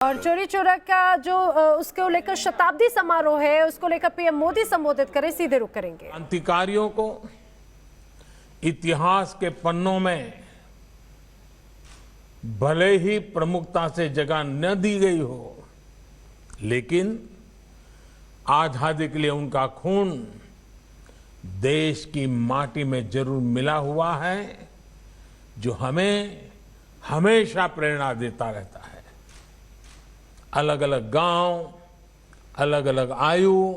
और चोरी चोरा का जो उसको लेकर शताब्दी समारोह है, उसको लेकर पीएम मोदी संबोधित करें, सीधे रुख करेंगे। क्रांतिकारियों को इतिहास के पन्नों में भले ही प्रमुखता से जगह न दी गई हो, लेकिन आजादी के लिए उनका खून देश की माटी में जरूर मिला हुआ है, जो हमें हमेशा प्रेरणा देता रहता है। अलग अलग गांव, अलग अलग आयु,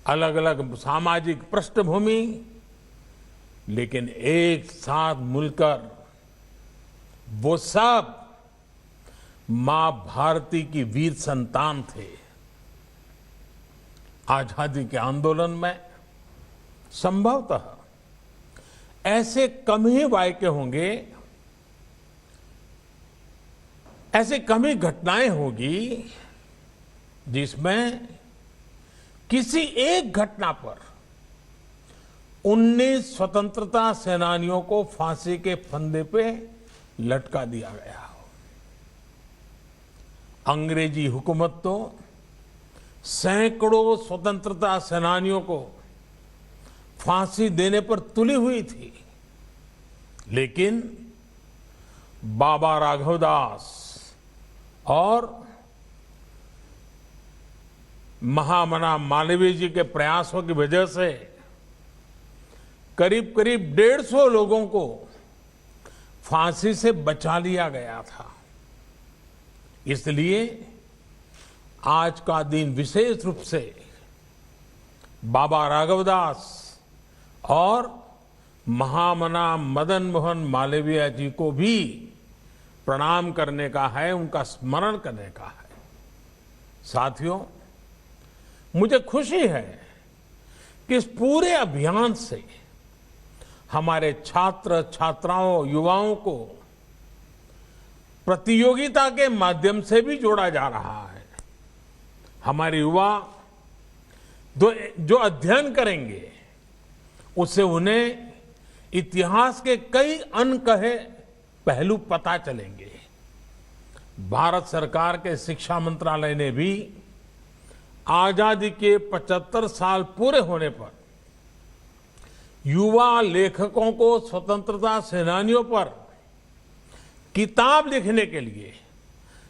अलग अलग सामाजिक पृष्ठभूमि, लेकिन एक साथ मिलकर वो सब मां भारती की वीर संतान थे। आजादी के आंदोलन में संभवतः ऐसे कम ही वाक्य होंगे, ऐसे कम ही घटनाएं होगी जिसमें किसी एक घटना पर 19 स्वतंत्रता सेनानियों को फांसी के फंदे पे लटका दिया गया हो। अंग्रेजी हुकूमत तो सैकड़ों स्वतंत्रता सेनानियों को फांसी देने पर तुली हुई थी, लेकिन बाबा राघवदास और महामना मालवीय जी के प्रयासों की वजह से करीब करीब 150 लोगों को फांसी से बचा लिया गया था। इसलिए आज का दिन विशेष रूप से बाबा राघवदास और महामना मदन मोहन मालवीय जी को भी प्रणाम करने का है, उनका स्मरण करने का है। साथियों, मुझे खुशी है कि इस पूरे अभियान से हमारे छात्र छात्राओं, युवाओं को प्रतियोगिता के माध्यम से भी जोड़ा जा रहा है। हमारे युवा जो अध्ययन करेंगे, उससे उन्हें इतिहास के कई अनकहे पहलू पता चलेंगे। भारत सरकार के शिक्षा मंत्रालय ने भी आजादी के 75 साल पूरे होने पर युवा लेखकों को स्वतंत्रता सेनानियों पर किताब लिखने के लिए,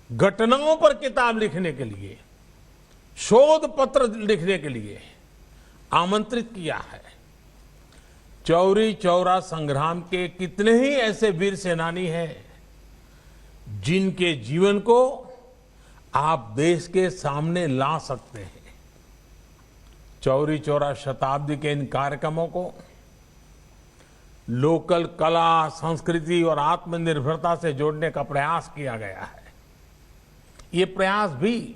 घटनाओं पर किताब लिखने के लिए, शोध पत्र लिखने के लिए आमंत्रित किया है। चौरी चौरा संग्राम के कितने ही ऐसे वीर सेनानी हैं जिनके जीवन को आप देश के सामने ला सकते हैं। चौरी चौरा शताब्दी के इन कार्यक्रमों को लोकल कला, संस्कृति और आत्मनिर्भरता से जोड़ने का प्रयास किया गया है। ये प्रयास भी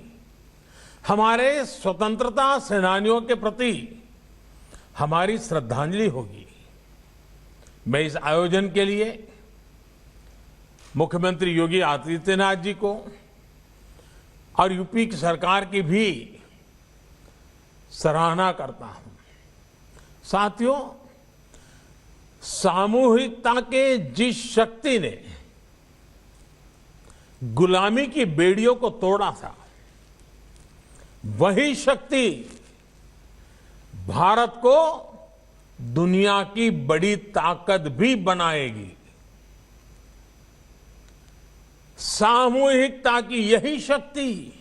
हमारे स्वतंत्रता सेनानियों के प्रति हमारी श्रद्धांजलि होगी। मैं इस आयोजन के लिए मुख्यमंत्री योगी आदित्यनाथ जी को और यूपी की सरकार की भी सराहना करता हूं। साथियों, सामूहिकता के जिस शक्ति ने गुलामी की बेड़ियों को तोड़ा था, वही शक्ति भारत को दुनिया की बड़ी ताकत भी बनाएगी। सामूहिकता की यही शक्ति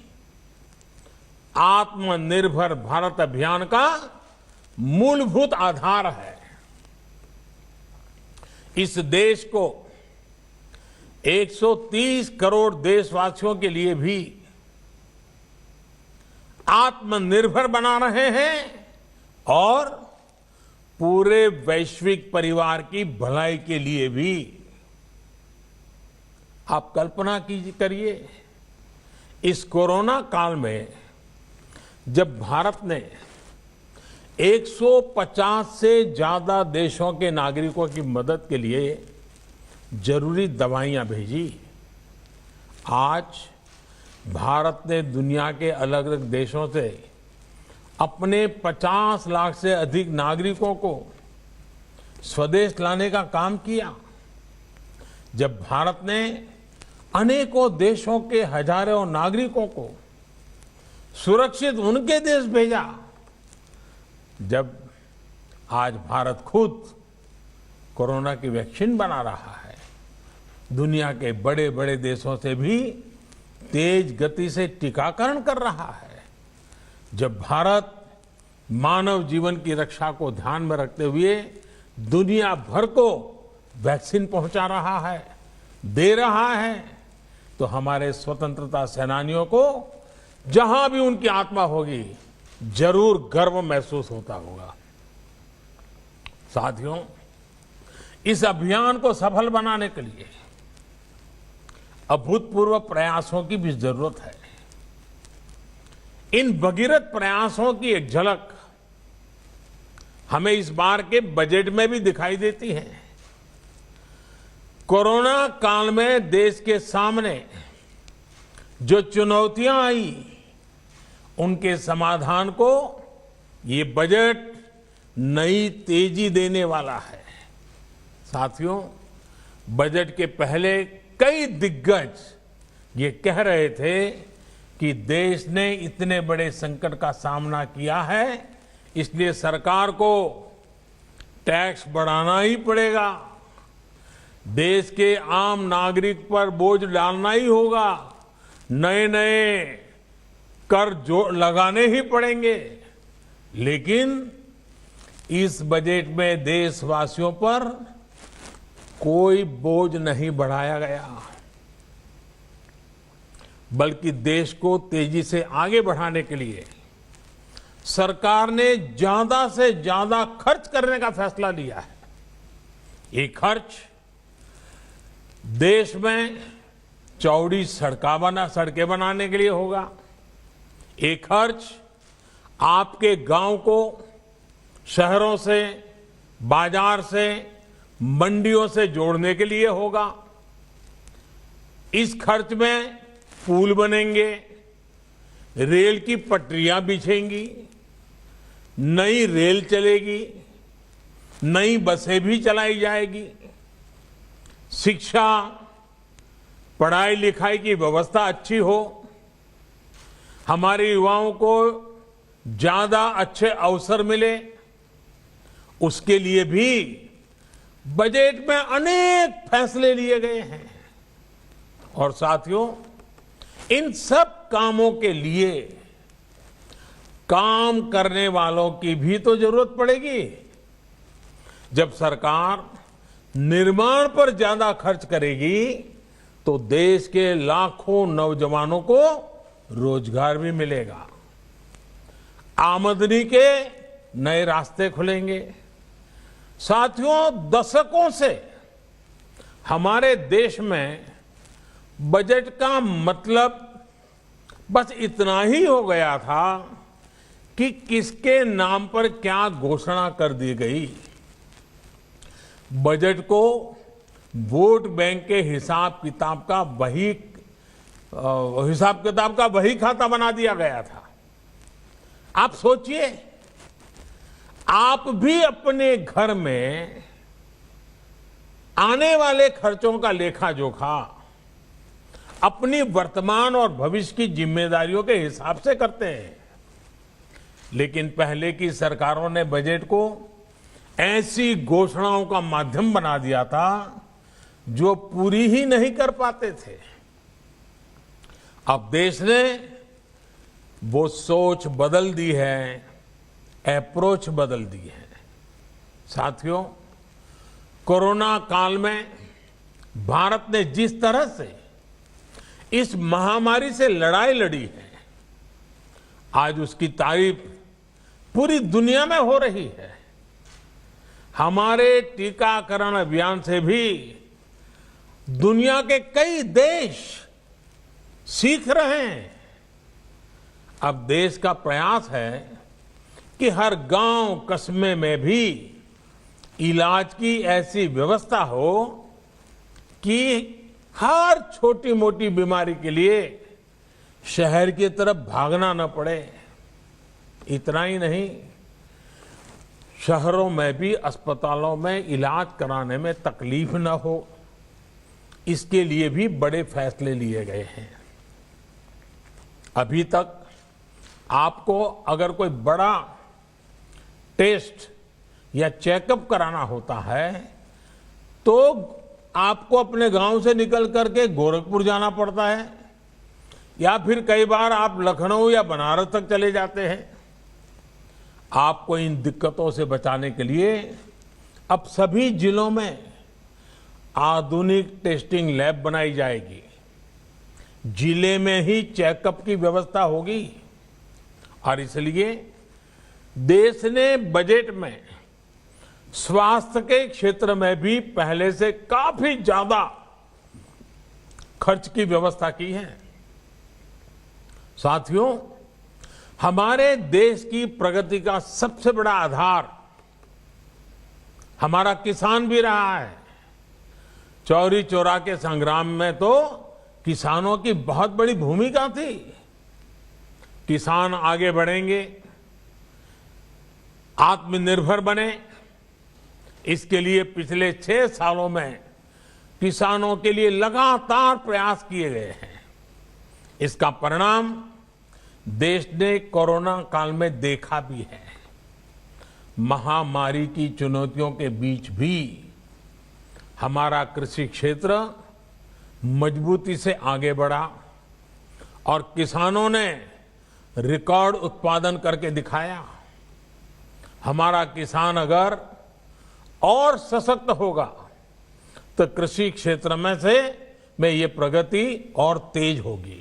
आत्मनिर्भर भारत अभियान का मूलभूत आधार है। इस देश को 130 करोड़ देशवासियों के लिए भी आत्मनिर्भर बना रहे हैं और पूरे वैश्विक परिवार की भलाई के लिए भी। आप कल्पना करिए, इस कोरोना काल में जब भारत ने 150 से ज्यादा देशों के नागरिकों की मदद के लिए जरूरी दवाइयां भेजी, आज भारत ने दुनिया के अलग अलग देशों से अपने 50 लाख से अधिक नागरिकों को स्वदेश लाने का काम किया। जब भारत ने अनेकों देशों के हजारों नागरिकों को सुरक्षित उनके देश भेजा, जब आज भारत खुद कोरोना की वैक्सीन बना रहा है, दुनिया के बड़े बड़े देशों से भी तेज गति से टीकाकरण कर रहा है, जब भारत मानव जीवन की रक्षा को ध्यान में रखते हुए दुनिया भर को वैक्सीन पहुंचा रहा है, दे रहा है, तो हमारे स्वतंत्रता सेनानियों को जहां भी उनकी आत्मा होगी जरूर गर्व महसूस होता होगा। साथियों, इस अभियान को सफल बनाने के लिए अभूतपूर्व प्रयासों की भी जरूरत है। इन भगीरथ प्रयासों की एक झलक हमें इस बार के बजट में भी दिखाई देती है। कोरोना काल में देश के सामने जो चुनौतियां आई, उनके समाधान को ये बजट नई तेजी देने वाला है। साथियों, बजट के पहले कई दिग्गज ये कह रहे थे कि देश ने इतने बड़े संकट का सामना किया है, इसलिए सरकार को टैक्स बढ़ाना ही पड़ेगा, देश के आम नागरिक पर बोझ डालना ही होगा, नए नए कर जो लगाने ही पड़ेंगे। लेकिन इस बजट में देशवासियों पर कोई बोझ नहीं बढ़ाया गया, बल्कि देश को तेजी से आगे बढ़ाने के लिए सरकार ने ज्यादा से ज्यादा खर्च करने का फैसला लिया है। ये खर्च देश में चौड़ी सड़कें बनाने के लिए होगा, ये खर्च आपके गांव को शहरों से, बाजार से, मंडियों से जोड़ने के लिए होगा। इस खर्च में पुल बनेंगे, रेल की पटरियां बिछेंगी, नई रेल चलेगी, नई बसें भी चलाई जाएगी, शिक्षा, पढ़ाई लिखाई की व्यवस्था अच्छी हो, हमारे युवाओं को ज्यादा अच्छे अवसर मिले, उसके लिए भी बजट में अनेक फैसले लिए गए हैं। और साथियों, इन सब कामों के लिए काम करने वालों की भी तो जरूरत पड़ेगी। जब सरकार निर्माण पर ज्यादा खर्च करेगी तो देश के लाखों नौजवानों को रोजगार भी मिलेगा, आमदनी के नए रास्ते खुलेंगे। साथियों, दशकों से हमारे देश में बजट का मतलब बस इतना ही हो गया था कि किसके नाम पर क्या घोषणा कर दी गई। बजट को वोट बैंक के हिसाब किताब का वही खाता बना दिया गया था। आप सोचिए, आप भी अपने घर में आने वाले खर्चों का लेखा जोखा अपनी वर्तमान और भविष्य की जिम्मेदारियों के हिसाब से करते हैं, लेकिन पहले की सरकारों ने बजट को ऐसी घोषणाओं का माध्यम बना दिया था जो पूरी ही नहीं कर पाते थे। अब देश ने वो सोच बदल दी है, अप्रोच बदल दी है। साथियों, कोरोना काल में भारत ने जिस तरह से इस महामारी से लड़ाई लड़ी है, आज उसकी तारीफ पूरी दुनिया में हो रही है। हमारे टीकाकरण अभियान से भी दुनिया के कई देश सीख रहे हैं। अब देश का प्रयास है कि हर गांव कस्बे में भी इलाज की ऐसी व्यवस्था हो कि हर छोटी मोटी बीमारी के लिए शहर की तरफ भागना न पड़े। इतना ही नहीं, शहरों में भी अस्पतालों में इलाज कराने में तकलीफ न हो, इसके लिए भी बड़े फैसले लिए गए हैं। अभी तक आपको अगर कोई बड़ा टेस्ट या चेकअप कराना होता है तो आपको अपने गांव से निकल करके गोरखपुर जाना पड़ता है, या फिर कई बार आप लखनऊ या बनारस तक चले जाते हैं। आपको इन दिक्कतों से बचाने के लिए अब सभी जिलों में आधुनिक टेस्टिंग लैब बनाई जाएगी। जिले में ही चेकअप की व्यवस्था होगी और इसलिए देश ने बजट में स्वास्थ्य के क्षेत्र में भी पहले से काफी ज्यादा खर्च की व्यवस्था की है। साथियों, हमारे देश की प्रगति का सबसे बड़ा आधार हमारा किसान भी रहा है। चौरी चौरा के संग्राम में तो किसानों की बहुत बड़ी भूमिका थी। किसान आगे बढ़ेंगे, आत्मनिर्भर बने, इसके लिए पिछले 6 सालों में किसानों के लिए लगातार प्रयास किए गए हैं। इसका परिणाम देश ने कोरोना काल में देखा भी है। महामारी की चुनौतियों के बीच भी हमारा कृषि क्षेत्र मजबूती से आगे बढ़ा और किसानों ने रिकॉर्ड उत्पादन करके दिखाया। हमारा किसान अगर और सशक्त होगा तो कृषि क्षेत्र में ये प्रगति और तेज होगी।